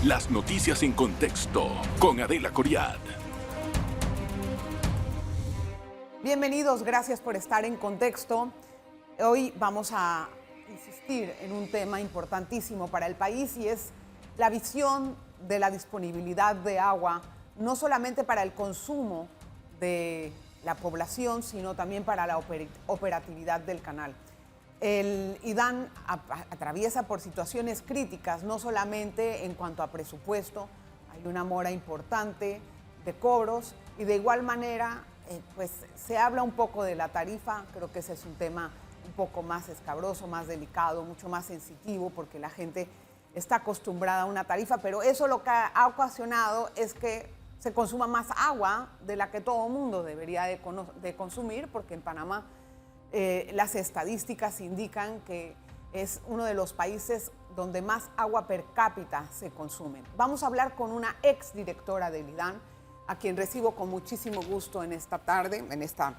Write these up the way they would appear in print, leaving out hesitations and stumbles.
Las noticias en contexto con Adela Coriad. Bienvenidos, gracias por estar en Contexto. Hoy vamos a insistir en un tema importantísimo para el país y es la visión de la disponibilidad de agua, no solamente para el consumo de la población, sino también para la operatividad del canal. El IDAN atraviesa por situaciones críticas, no solamente en cuanto a presupuesto, hay una mora importante de cobros y de igual manera pues se habla un poco de la tarifa. Creo que ese es un tema un poco más escabroso, más delicado, mucho más sensitivo porque la gente está acostumbrada a una tarifa, pero eso lo que ha ocasionado es que se consuma más agua de la que todo el mundo debería de consumir, porque en Panamá las estadísticas indican que es uno de los países donde más agua per cápita se consume. Vamos a hablar con una exdirectora del IDAN, a quien recibo con muchísimo gusto en esta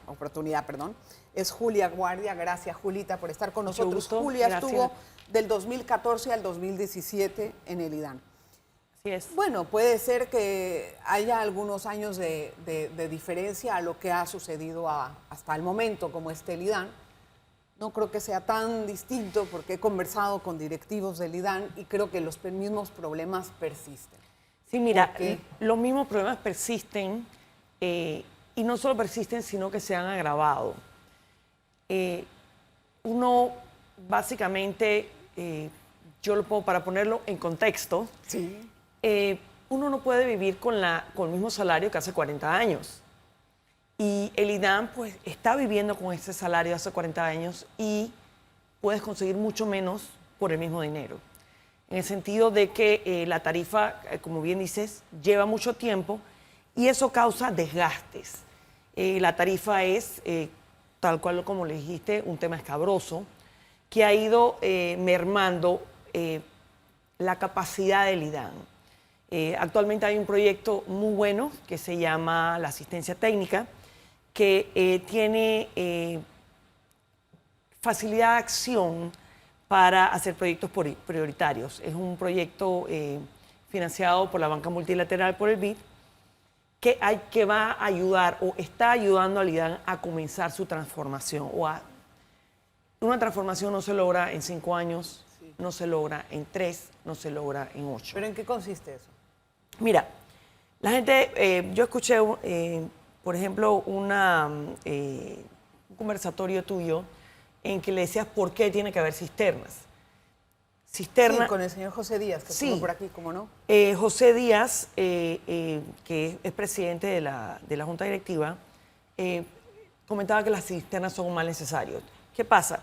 oportunidad, es Julia Guardia. Gracias, Julita, por estar con nosotros. Julia estuvo del 2014 al 2017 en el IDAN. Así es. Bueno, puede ser que haya algunos años de diferencia a lo que ha sucedido hasta el momento, como el IDAN. No creo que sea tan distinto porque he conversado con directivos del IDAN y creo que los mismos problemas persisten. Sí, mira, los mismos problemas persisten y no solo persisten, sino que se han agravado. Uno, básicamente, yo lo pongo para ponerlo en contexto, sí. Uno no puede vivir con el mismo salario que hace 40 años. Y el IDAN pues, está viviendo con ese salario hace 40 años y puedes conseguir mucho menos por el mismo dinero. En el sentido de que la tarifa, como bien dices, lleva mucho tiempo y eso causa desgastes. La tarifa es, tal cual como le dijiste, un tema escabroso que ha ido mermando la capacidad del IDAN. Actualmente hay un proyecto muy bueno que se llama la asistencia técnica, que tiene facilidad de acción para hacer proyectos prioritarios. Es un proyecto financiado por la Banca Multilateral, por el BID, que va a ayudar o está ayudando al IDAN a comenzar su transformación. Una transformación no se logra en 5 años, sí. No se logra en 3, no se logra en 8. ¿Pero en qué consiste eso? Mira, la gente, yo escuché, por ejemplo, un conversatorio tuyo en que le decías por qué tiene que haber cisternas. Sí, con el señor José Díaz, que estuvo por aquí, ¿cómo no? José Díaz, que es presidente de la Junta Directiva, comentaba que las cisternas son un mal necesario. ¿Qué pasa?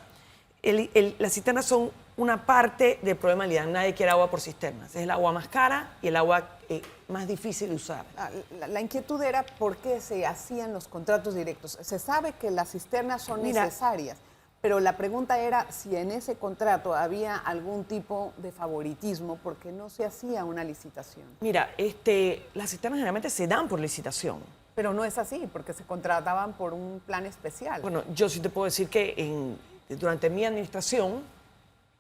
Las cisternas son una parte del problema del IDAN. Nadie quiere agua por cisternas. Es el agua más cara y el agua más difícil de usar. La inquietud era por qué se hacían los contratos directos. Se sabe que las cisternas son necesarias, pero la pregunta era si en ese contrato había algún tipo de favoritismo porque no se hacía una licitación. Mira, las cisternas generalmente se dan por licitación. Pero no es así, porque se contrataban por un plan especial. Bueno, yo sí te puedo decir que durante mi administración,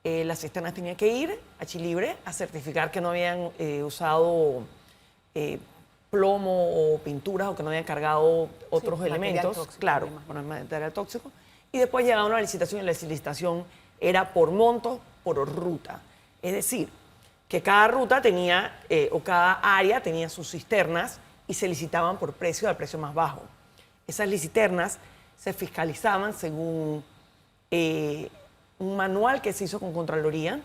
las cisternas tenían que ir a Chilibre a certificar que no habían usado plomo o pinturas o que no habían cargado otros elementos. Tóxico, claro, material tóxico. Y después llegaban a la licitación y la licitación era por monto, por ruta. Es decir, que cada ruta tenía, o cada área tenía sus cisternas y se licitaban por precio al precio más bajo. Esas cisternas se fiscalizaban según un manual que se hizo con Contraloría,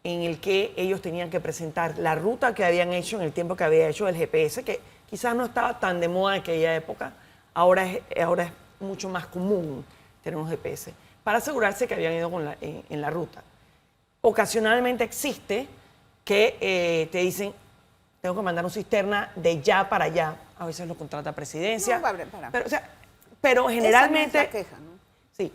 en el que ellos tenían que presentar la ruta que habían hecho en el tiempo que había hecho el GPS, que quizás no estaba tan de moda en aquella época, ahora es mucho más común tener un GPS, para asegurarse que habían ido en la ruta. Ocasionalmente existe que te dicen, tengo que mandar una cisterna de ya para allá. A veces lo contrata Presidencia. No, pero generalmente... Esa no es la queja, ¿no? Sí.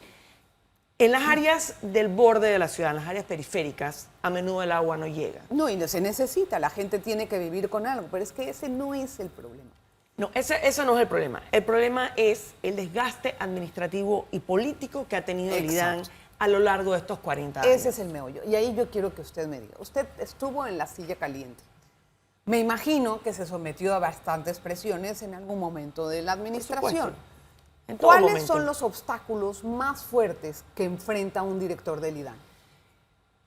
En las áreas del borde de la ciudad, en las áreas periféricas, a menudo el agua no llega. No, y no se necesita, la gente tiene que vivir con algo, pero es que ese no es el problema. No, ese no es el problema. El problema es el desgaste administrativo y político que ha tenido el IDAN a lo largo de estos 40 años. Ese es el meollo. Y ahí yo quiero que usted me diga. Usted estuvo en la silla caliente. Me imagino que se sometió a bastantes presiones en algún momento de la administración. En todo ¿Cuáles momento. son los obstáculos más fuertes que enfrenta un director del IDAN?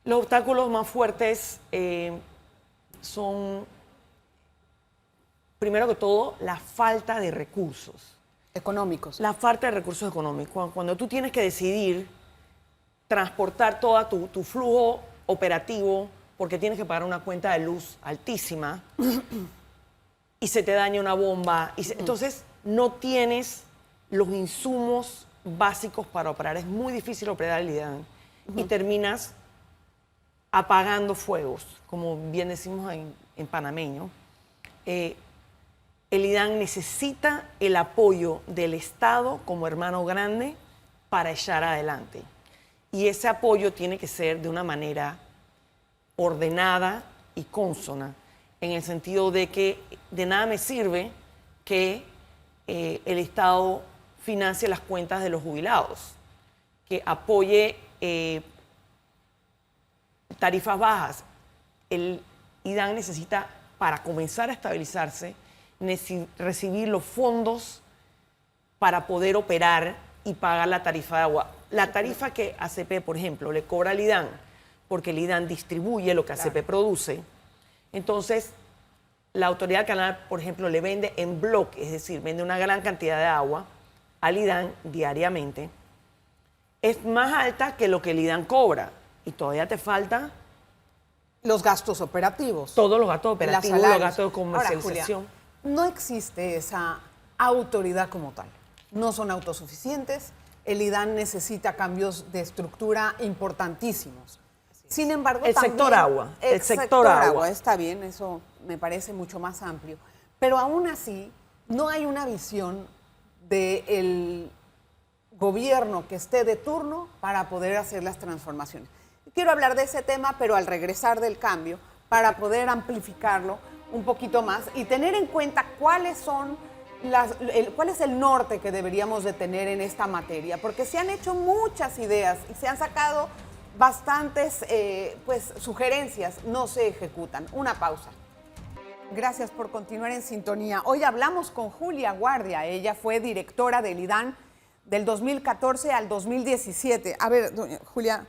Los obstáculos más fuertes son, primero que todo, la falta de recursos. Económicos. La falta de recursos económicos. Cuando tú tienes que decidir transportar todo tu flujo operativo porque tienes que pagar una cuenta de luz altísima y se te daña una bomba. Entonces, no tienes los insumos básicos para operar. Es muy difícil operar el IDAN y terminas apagando fuegos, como bien decimos en panameño. El IDAN necesita el apoyo del Estado como hermano grande para echar adelante. Y ese apoyo tiene que ser de una manera ordenada y consona, en el sentido de que de nada me sirve que el Estado financie las cuentas de los jubilados, que apoye tarifas bajas. El IDAN necesita, para comenzar a estabilizarse, recibir los fondos para poder operar y pagar la tarifa de agua. La tarifa que ACP, por ejemplo, le cobra al IDAN, porque el IDAN distribuye lo que ACP produce. Entonces, la autoridad canal, por ejemplo, le vende en bloque, es decir, vende una gran cantidad de agua al IDAN diariamente. Es más alta que lo que el IDAN cobra. Y todavía te falta Los gastos operativos. todos los gastos operativos, los salarios. gastos de comercialización. Ahora, Julia, no existe esa autoridad como tal. No son autosuficientes. El IDAN necesita cambios de estructura importantísimos. Sin embargo, El también, sector agua, el sector agua. Está bien, eso me parece mucho más amplio. Pero aún así, no hay una visión del gobierno que esté de turno para poder hacer las transformaciones. Quiero hablar de ese tema, pero al regresar del cambio, para poder amplificarlo un poquito más y tener en cuenta cuáles son cuál es el norte que deberíamos de tener en esta materia, porque se han hecho muchas ideas y se han sacado bastantes sugerencias, no se ejecutan. Una pausa. Gracias por continuar en sintonía. Hoy hablamos con Julia Guardia. Ella fue directora del IDAN del 2014 al 2017. A ver, doña Julia,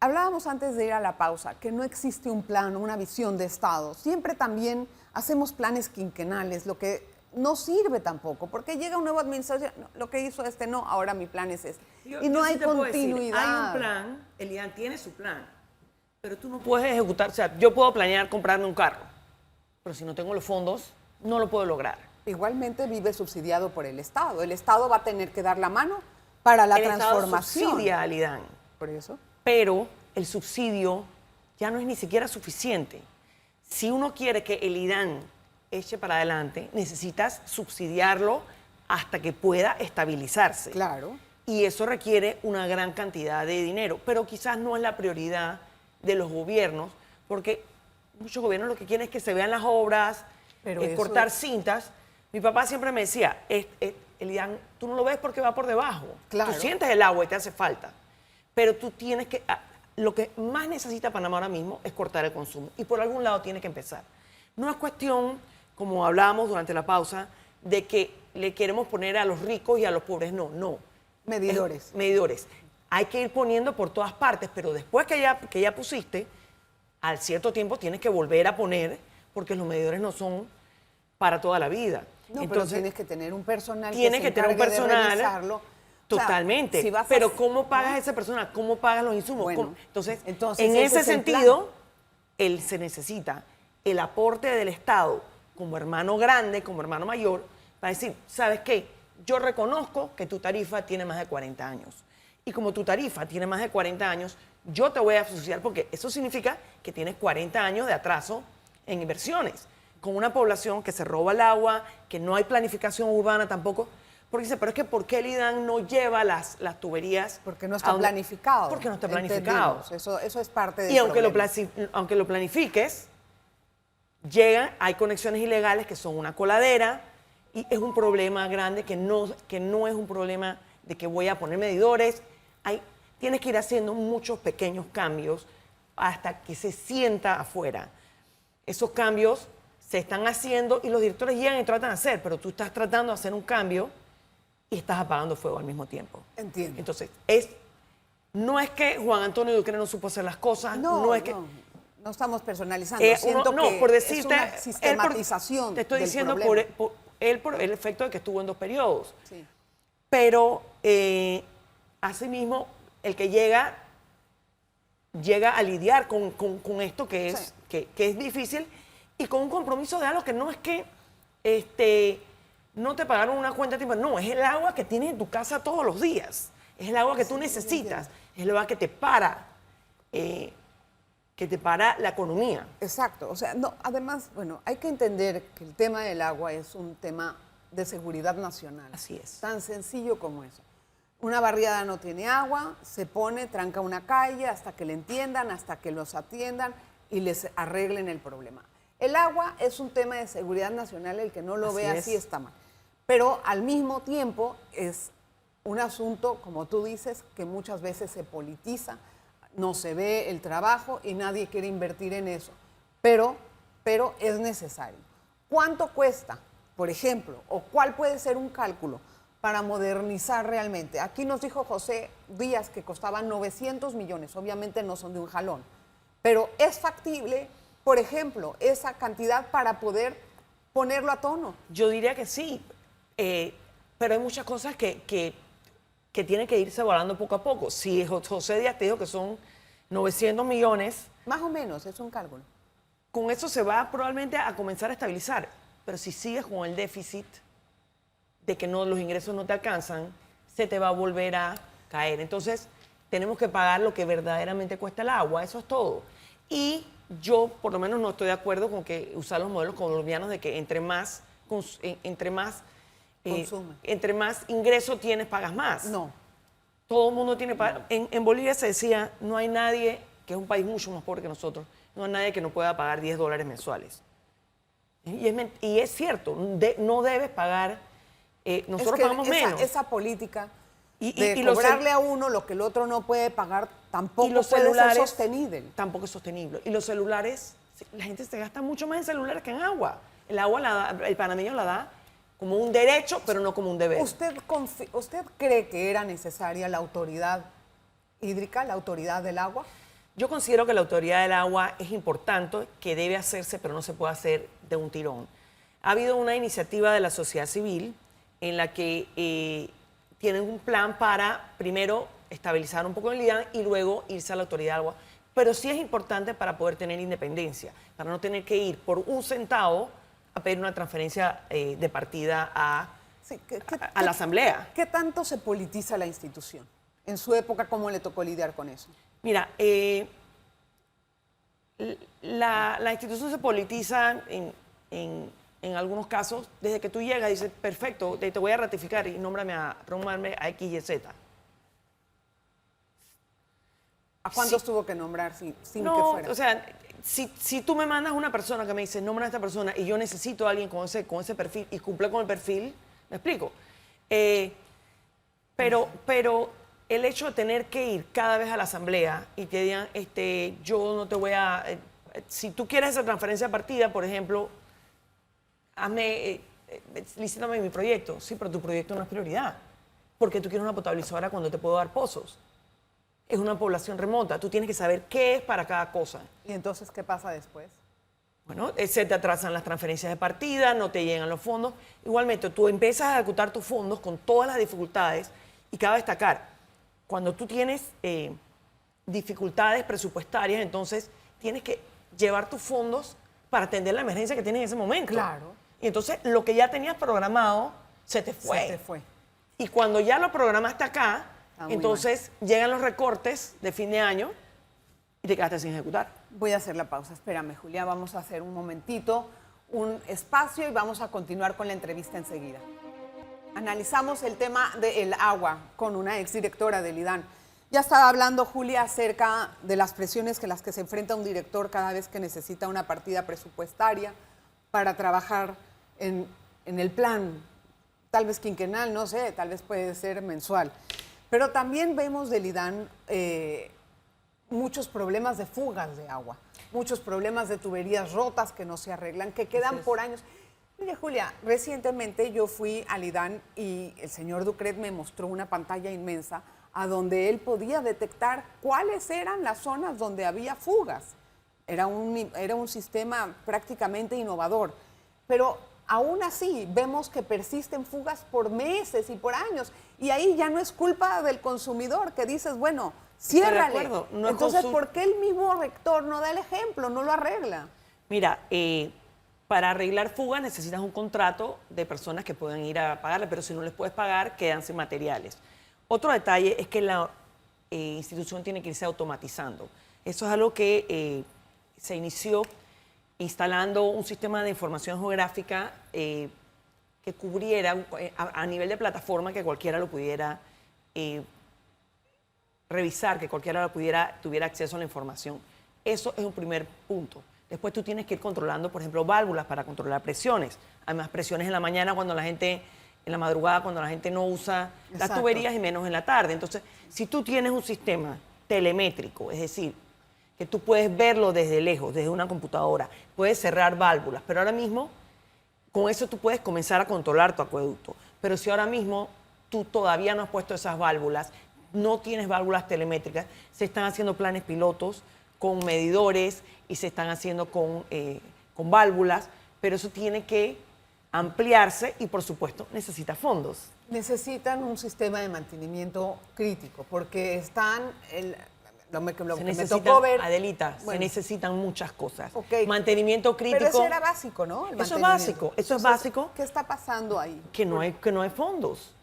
hablábamos antes de ir a la pausa que no existe un plan, una visión de Estado. Siempre también hacemos planes quinquenales, lo que no sirve tampoco, porque llega una nueva administración, no, lo que hizo no, ahora mi plan es este. Y no hay continuidad. Hay un plan, el IDAN tiene su plan, pero tú no puedes ejecutar. O sea, yo puedo planear comprarme un carro, pero si no tengo los fondos, no lo puedo lograr. Igualmente vive subsidiado por el Estado. El Estado va a tener que dar la mano para la transformación. El Estado subsidia al IDAN. Por eso. Pero el subsidio ya no es ni siquiera suficiente. Si uno quiere que el IDAN eche para adelante, necesitas subsidiarlo hasta que pueda estabilizarse. Claro. Y eso requiere una gran cantidad de dinero, pero quizás no es la prioridad de los gobiernos, porque muchos gobiernos lo que quieren es que se vean las obras, cortar cintas. Mi papá siempre me decía, el IDAN, tú no lo ves porque va por debajo. Claro. Tú sientes el agua y te hace falta. Pero tú tienes que... Lo que más necesita Panamá ahora mismo es cortar el consumo. Y por algún lado tiene que empezar. No es cuestión, como hablábamos durante la pausa, de que le queremos poner a los ricos y a los pobres. No, no. Medidores. Medidores. Hay que ir poniendo por todas partes, pero después que ya pusiste, al cierto tiempo tienes que volver a poner, porque los medidores no son para toda la vida. No, entonces, pero tienes que tener un personal tienes que tener un personal de revisarlo. Totalmente. O sea, si pero ¿cómo pagas a esa persona? ¿Cómo pagas los insumos? Bueno, entonces, entonces, en ese ese es el sentido, se necesita el aporte del Estado como hermano grande, como hermano mayor, para decir, ¿sabes qué? Yo reconozco que tu tarifa tiene más de 40 años. Y como tu tarifa tiene más de 40 años, yo te voy a subsidiar porque eso significa que tienes 40 años de atraso en inversiones. Con una población que se roba el agua, que no hay planificación urbana tampoco. Porque dice, pero es que ¿por qué el IDAN no lleva las tuberías? Porque no está planificado. Porque no está planificado. Entendimos. Eso es parte del Y aunque lo planifiques, hay conexiones ilegales que son una coladera y es un problema grande que no es un problema de que voy a poner medidores. Tienes que ir haciendo muchos pequeños cambios hasta que se sienta afuera. esos cambios se están haciendo y los directores llegan y tratan de hacer, pero tú estás tratando de hacer un cambio y estás apagando fuego al mismo tiempo. Entiendo. Entonces, no es que Juan Antonio Duque no supo hacer las cosas, no es que... No estamos personalizando. Siento que por decirte, es una sistematización te estoy del diciendo problema. por el efecto de que estuvo en 2 periodos. Sí. Pero, asimismo, el que llega a lidiar con esto que es, Sí. que es difícil y con un compromiso de algo que no es que no te pagaron una cuenta de tiempo, no, es el agua que tienes en tu casa todos los días, es el agua que tú necesitas, es el agua que te para la economía. Exacto. O sea, no, además, bueno, hay que entender que el tema del agua es un tema de seguridad nacional. Así es. Tan sencillo como eso. Una barriada no tiene agua, se pone, tranca una calle hasta que le entiendan, hasta que los atiendan y les arreglen el problema. El agua es un tema de seguridad nacional, el que no lo ve así está mal. Pero al mismo tiempo es un asunto, como tú dices, que muchas veces se politiza, no se ve el trabajo y nadie quiere invertir en eso. Pero es necesario. ¿Cuánto cuesta, por ejemplo, o cuál puede ser un cálculo para modernizar realmente? Aquí nos dijo José Díaz que costaban 900 millones, obviamente no son de un jalón, pero es factible, por ejemplo, esa cantidad para poder ponerlo a tono. Yo diría que sí, pero hay muchas cosas que tienen que irse volando poco a poco. Si José Díaz te dijo que son 900 millones... Más o menos, es un cálculo. Con eso se va probablemente a comenzar a estabilizar, pero si sigues con el déficit de que los ingresos no te alcanzan, se te va a volver a caer. Entonces, tenemos que pagar lo que verdaderamente cuesta el agua, eso es todo. Y yo, por lo menos, no estoy de acuerdo con que usar los modelos colombianos de que entre más ingreso tienes, pagas más. No. Todo el mundo tiene... En Bolivia se decía, no hay nadie, que es un país mucho más pobre que nosotros, no hay nadie que no pueda pagar $10 mensuales. Y es cierto, no debes pagar... nosotros pagamos menos. Esa política Y de cobrarle a uno lo que el otro no puede pagar tampoco puede ser sostenible. Tampoco es sostenible. Y los celulares, la gente se gasta mucho más en celulares que en agua. El agua el panameño la da como un derecho, pero no como un deber. ¿Usted cree que era necesaria la autoridad hídrica, la autoridad del agua? Yo considero que la autoridad del agua es importante, que debe hacerse, pero no se puede hacer de un tirón. Ha habido una iniciativa de la sociedad civil en la que tienen un plan para, primero, estabilizar un poco el IDAN y luego irse a la autoridad del agua. Pero sí es importante para poder tener independencia, para no tener que ir por un centavo a pedir una transferencia de partida a la Asamblea. ¿Qué tanto se politiza la institución? En su época, ¿cómo le tocó lidiar con eso? Mira, la institución se politiza en algunos casos. Desde que tú llegas, dices, perfecto, te voy a ratificar y nómbrame a X y Z. ¿A cuántos tuvo que nombrar sin que fuera? O sea, si tú me mandas una persona que me dice, nombra a esta persona y yo necesito a alguien con ese perfil y cumple con el perfil, ¿me explico? Pero el hecho de tener que ir cada vez a la asamblea y te digan, yo no te voy a... si tú quieres esa transferencia de partida, por ejemplo, licítame mi proyecto. Sí, pero tu proyecto no es prioridad. Porque tú quieres una potabilizadora cuando te puedo dar pozos. Es una población remota. Tú tienes que saber qué es para cada cosa. ¿Y entonces qué pasa después? Bueno, se te atrasan las transferencias de partida, no te llegan los fondos. Igualmente, tú empiezas a ejecutar tus fondos con todas las dificultades y cabe destacar, cuando tú tienes dificultades presupuestarias, entonces tienes que llevar tus fondos para atender la emergencia que tienes en ese momento. Claro. Y entonces lo que ya tenías programado se te fue. Se te fue. Y cuando ya lo programaste acá, entonces llegan los recortes de fin de año y te quedaste sin ejecutar. Voy a hacer la pausa. Espérame, Julia. Vamos a hacer un momentito, un espacio y vamos a continuar con la entrevista enseguida. Analizamos el tema del agua con una exdirectora del IDAN. Ya estaba hablando Julia acerca de las presiones que las que se enfrenta un director cada vez que necesita una partida presupuestaria para trabajar en el plan, tal vez quinquenal, no sé, tal vez puede ser mensual. Pero también vemos del IDAN muchos problemas de fugas de agua, muchos problemas de tuberías rotas que no se arreglan, que quedan por años. Mire, Julia, recientemente yo fui al IDAN y el señor Ducret me mostró una pantalla inmensa a donde él podía detectar cuáles eran las zonas donde había fugas. Era un sistema prácticamente innovador, pero aún así vemos que persisten fugas por meses y por años, y ahí ya no es culpa del consumidor, que dices, bueno, ciérrale. No entonces, ¿por qué el mismo rector no da el ejemplo, no lo arregla? Mira, para arreglar fugas necesitas un contrato de personas que puedan ir a pagarle, pero si no les puedes pagar, quedan sin materiales. Otro detalle es que la institución tiene que irse automatizando. Eso es algo que se inició instalando un sistema de información geográfica que cubriera a nivel de plataforma, que cualquiera lo pudiera revisar, que cualquiera tuviera acceso a la información. Eso es un primer punto. Después tú tienes que ir controlando, por ejemplo, válvulas para controlar presiones. Además, presiones en la mañana, en la madrugada, cuando la gente no usa las tuberías, y menos en la tarde. Entonces, si tú tienes un sistema telemétrico, es decir, que tú puedes verlo desde lejos, desde una computadora, puedes cerrar válvulas, pero ahora mismo con eso tú puedes comenzar a controlar tu acueducto. Pero si ahora mismo tú todavía no has puesto esas válvulas, no tienes válvulas telemétricas, se están haciendo planes pilotos con medidores y se están haciendo con válvulas, pero eso tiene que ampliarse y, por supuesto, necesita fondos. Necesitan un sistema de mantenimiento crítico, porque están... Lo que me tocó ver, Adelita, bueno, se necesitan muchas cosas. Okay. Mantenimiento crítico. Pero eso era básico, ¿no? Eso es básico, eso es básico. ¿Qué está pasando ahí? Que no hay fondos.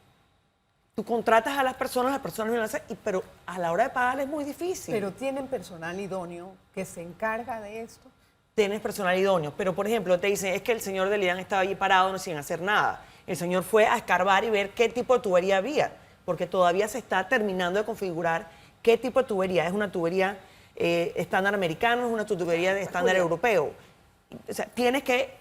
Tú contratas a las personas no lo hacen, pero a la hora de pagar es muy difícil. Pero tienen personal idóneo que se encarga de esto. Tienes personal idóneo, pero por ejemplo te dicen, es que el señor del IDAN estaba allí parado sin hacer nada. El señor fue a escarbar y ver qué tipo de tubería había, porque todavía se está terminando de configurar qué tipo de tubería. ¿Es una tubería estándar americano? ¿Es una tubería de estándar europeo? O sea, tienes que,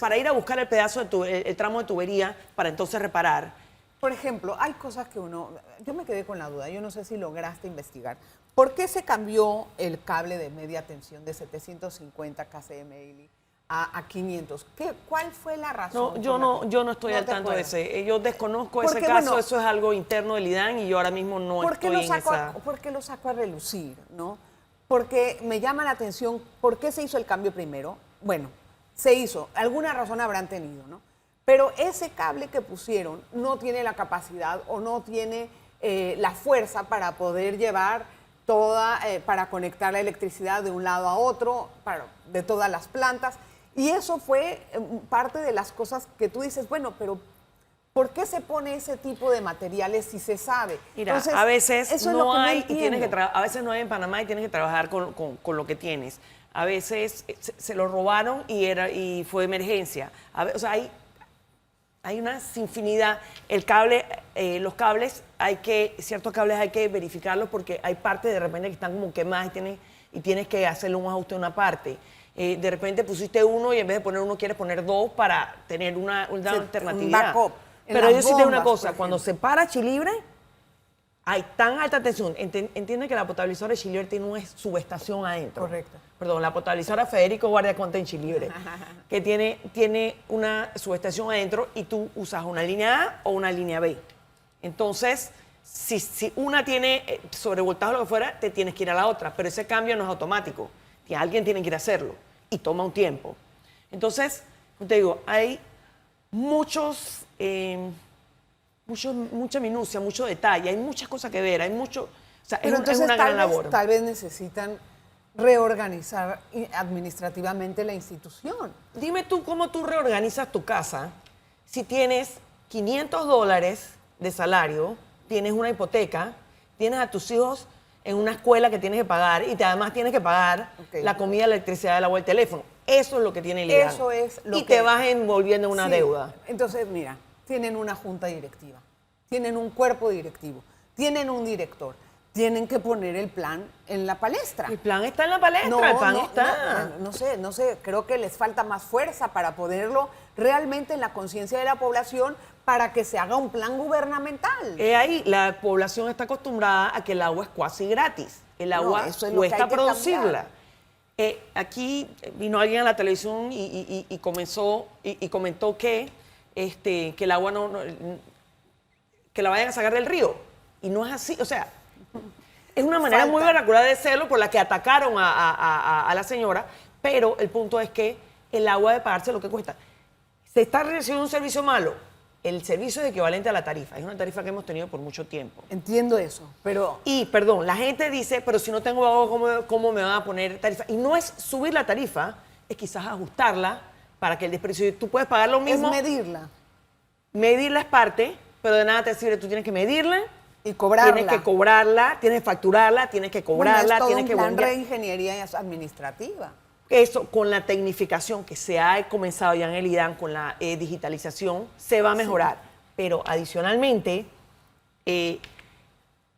para ir a buscar el pedazo el tramo de tubería, para entonces reparar. Por ejemplo, hay cosas que yo me quedé con la duda, yo no sé si lograste investigar. ¿Por qué se cambió el cable de media tensión de 750 kcml a 500? ¿Cuál fue la razón? Yo no estoy al tanto de ese. Yo desconozco ese caso, bueno, eso es algo interno del IDAN y yo ahora mismo no estoy en esa... ¿Por qué lo saco a relucir, no? Porque me llama la atención, ¿por qué se hizo el cambio primero? Bueno, se hizo, alguna razón habrán tenido, ¿no? Pero ese cable que pusieron no tiene la capacidad o no tiene la fuerza para poder llevar para conectar la electricidad de un lado a otro, de todas las plantas. Y eso fue parte de las cosas que tú dices, bueno, pero ¿por qué se pone ese tipo de materiales si se sabe? Mira, entonces, a veces no hay y tienes que a veces no hay en Panamá y tienes que trabajar con lo que tienes. A veces se lo robaron y fue emergencia. O sea, hay una infinidad. Los cables ciertos cables hay que verificarlos porque hay partes de repente que están como quemadas y tienes que hacerle un ajuste a una parte. De repente pusiste uno y en vez de poner uno quieres poner dos para tener una alternatividad. Un backup. Pero yo sí te digo una cosa, cuando se para Chilibre, hay tan alta tensión. Entiende que la potabilizadora de Chilibre tiene una subestación adentro. Correcto. Perdón, la potabilizadora Federico Guardia Conte en Chilibre, que tiene una subestación adentro y tú usas una línea A o una línea B. Entonces, si una tiene sobrevoltaje o lo que fuera, te tienes que ir a la otra, pero ese cambio no es automático. Alguien tiene que ir a hacerlo y toma un tiempo. Entonces, te digo, hay mucha minucia, mucho detalle, hay muchas cosas que ver, hay mucho, o sea, es una gran labor. Tal vez necesitan reorganizar administrativamente la institución. Dime tú cómo tú reorganizas tu casa si tienes $500 de salario, tienes una hipoteca, tienes a tus hijos en una escuela que tienes que pagar y además tienes que pagar la comida, la electricidad, el agua, el teléfono. Eso es lo que tiene el IDAN. Eso es lo y te vas envolviendo en una deuda. Entonces, mira, tienen una junta directiva, tienen un cuerpo directivo, tienen un director, tienen que poner el plan en la palestra. El plan está en la palestra, el plan está. No sé, creo que les falta más fuerza para ponerlo realmente en la conciencia de la población para que se haga un plan gubernamental. Ahí la población está acostumbrada a que el agua es casi gratis. El agua eso es lo que cuesta hay que producirla. cambiar. Aquí vino alguien a la televisión y comentó que el agua que la vayan a sacar del río. Y no es así. O sea, es una manera muy vernacular de hacerlo por la que atacaron a la señora, pero el punto es que el agua debe pagarse lo que cuesta. ¿Se está recibiendo un servicio malo? El servicio es equivalente a la tarifa. Es una tarifa que hemos tenido por mucho tiempo. Entiendo eso, pero... Y, perdón, la gente dice, pero si no tengo agua, ¿cómo me van a poner tarifa? Y no es subir la tarifa, es quizás ajustarla para que el desprecio... Tú puedes pagar lo mismo. Es medirla. Medirla es parte, pero de nada te sirve. Tú tienes que medirla. Y cobrarla. Tienes que cobrarla, tienes que facturarla, tienes que cobrarla, Bueno, es todo tienes que un plan bombear. de ingeniería administrativa. Eso, con la tecnificación que se ha comenzado ya en el IDAN, con la digitalización, se va a mejorar. Sí. Pero adicionalmente,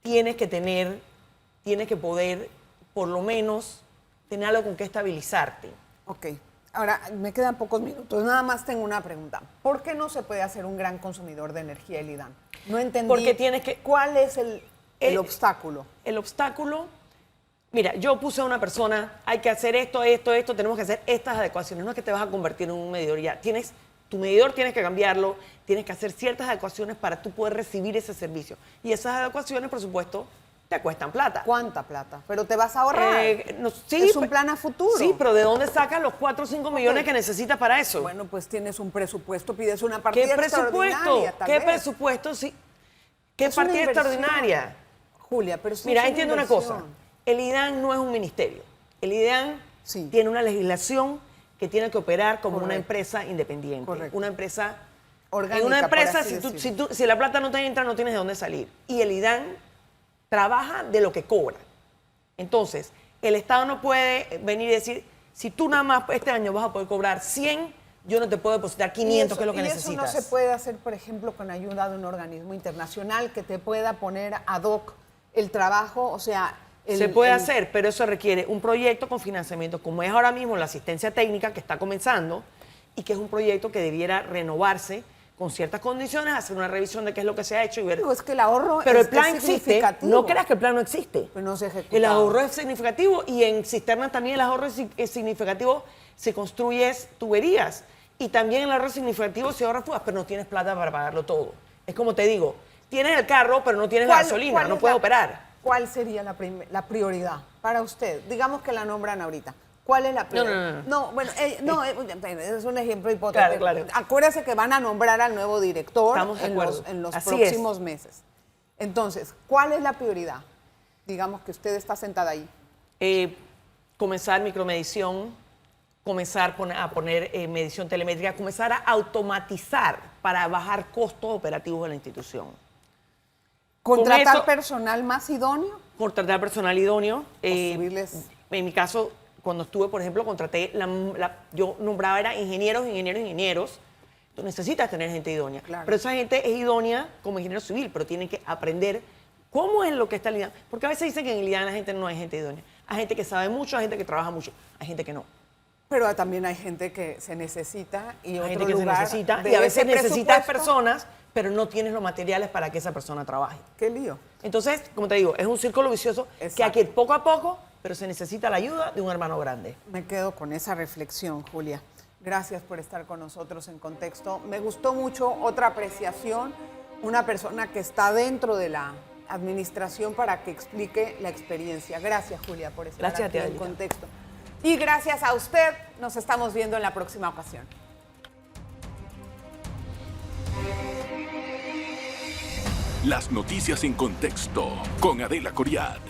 tienes que poder, por lo menos, tener algo con que estabilizarte. Ok. Ahora, me quedan pocos minutos. Nada más tengo una pregunta. ¿Por qué no se puede hacer un gran consumidor de energía el IDAN? No entendí. Porque tienes que... ¿Cuál es el obstáculo? El obstáculo... Mira, yo puse a una persona, hay que hacer esto, tenemos que hacer estas adecuaciones. No es que te vas a convertir en un medidor ya. Tu medidor tienes que cambiarlo, tienes que hacer ciertas adecuaciones para tú poder recibir ese servicio. Y esas adecuaciones, por supuesto, te cuestan plata. ¿Cuánta plata? Pero te vas a ahorrar. Sí, es un plan a futuro. Sí, pero ¿de dónde sacas los 4 o 5 millones que necesitas para eso? Bueno, pues tienes un presupuesto, pides una partida ¿Qué presupuesto? extraordinaria. ¿Qué presupuesto? Sí. ¿Qué partida extraordinaria? Julia, pero sí. Mira, entiendo una cosa. El IDAN no es un ministerio. El IDAN tiene una legislación que tiene que operar como una empresa independiente. Correcto. Una empresa orgánica. En una empresa, si la plata no te entra, no tienes de dónde salir. Y el IDAN trabaja de lo que cobra. Entonces, el Estado no puede venir y decir, si tú nada más este año vas a poder cobrar 100, yo no te puedo depositar 500, que es lo que necesitas. ¿Y eso no se puede hacer, por ejemplo, con ayuda de un organismo internacional que te pueda poner ad hoc el trabajo? O sea... Se puede hacer, pero eso requiere un proyecto con financiamiento, como es ahora mismo la asistencia técnica que está comenzando y que es un proyecto que debiera renovarse con ciertas condiciones, hacer una revisión de qué es lo que se ha hecho y ver. Pero es que el ahorro pero es el plan existe. No creas que el plan no existe. Pero no se ejecuta. El ahorro es significativo y en cisternas también el ahorro es significativo si construyes tuberías. Y también el ahorro es significativo si ahorras fugas, pero no tienes plata para pagarlo todo. Es como te digo, tienes el carro, pero no tienes gasolina, no puedes operar. ¿Cuál sería la prioridad para usted? Digamos que la nombran ahorita. ¿Cuál es la prioridad? No, bueno, es un ejemplo hipotético. Claro. Acuérdese que van a nombrar al nuevo director en los próximos meses. Entonces, ¿cuál es la prioridad? Digamos que usted está sentada ahí. Comenzar micromedición, comenzar a poner medición telemétrica, comenzar a automatizar para bajar costos operativos de la institución. ¿Contratar personal más idóneo? Contratar personal idóneo. En mi caso, cuando estuve, por ejemplo, contraté, yo nombraba era ingenieros. Tú necesitas tener gente idónea. Claro. Pero esa gente es idónea como ingeniero civil, pero tienen que aprender cómo es lo que está el IDAN. Porque a veces dicen que en el IDAN la gente no hay gente idónea. Hay gente que sabe mucho, hay gente que trabaja mucho, hay gente que no. Pero también hay gente que se necesita y hay gente que se necesita y a veces necesitas personas, pero no tienes los materiales para que esa persona trabaje. ¡Qué lío! Entonces, como te digo, es un círculo vicioso. Exacto. Que hay que ir poco a poco, pero se necesita la ayuda de un hermano grande. Me quedo con esa reflexión, Julia. Gracias por estar con nosotros en Contexto. Me gustó mucho otra apreciación, una persona que está dentro de la administración para que explique la experiencia. Gracias, Julia, por estar aquí en Contexto. Y gracias a usted, nos estamos viendo en la próxima ocasión. Las noticias en contexto con Adela Coriad.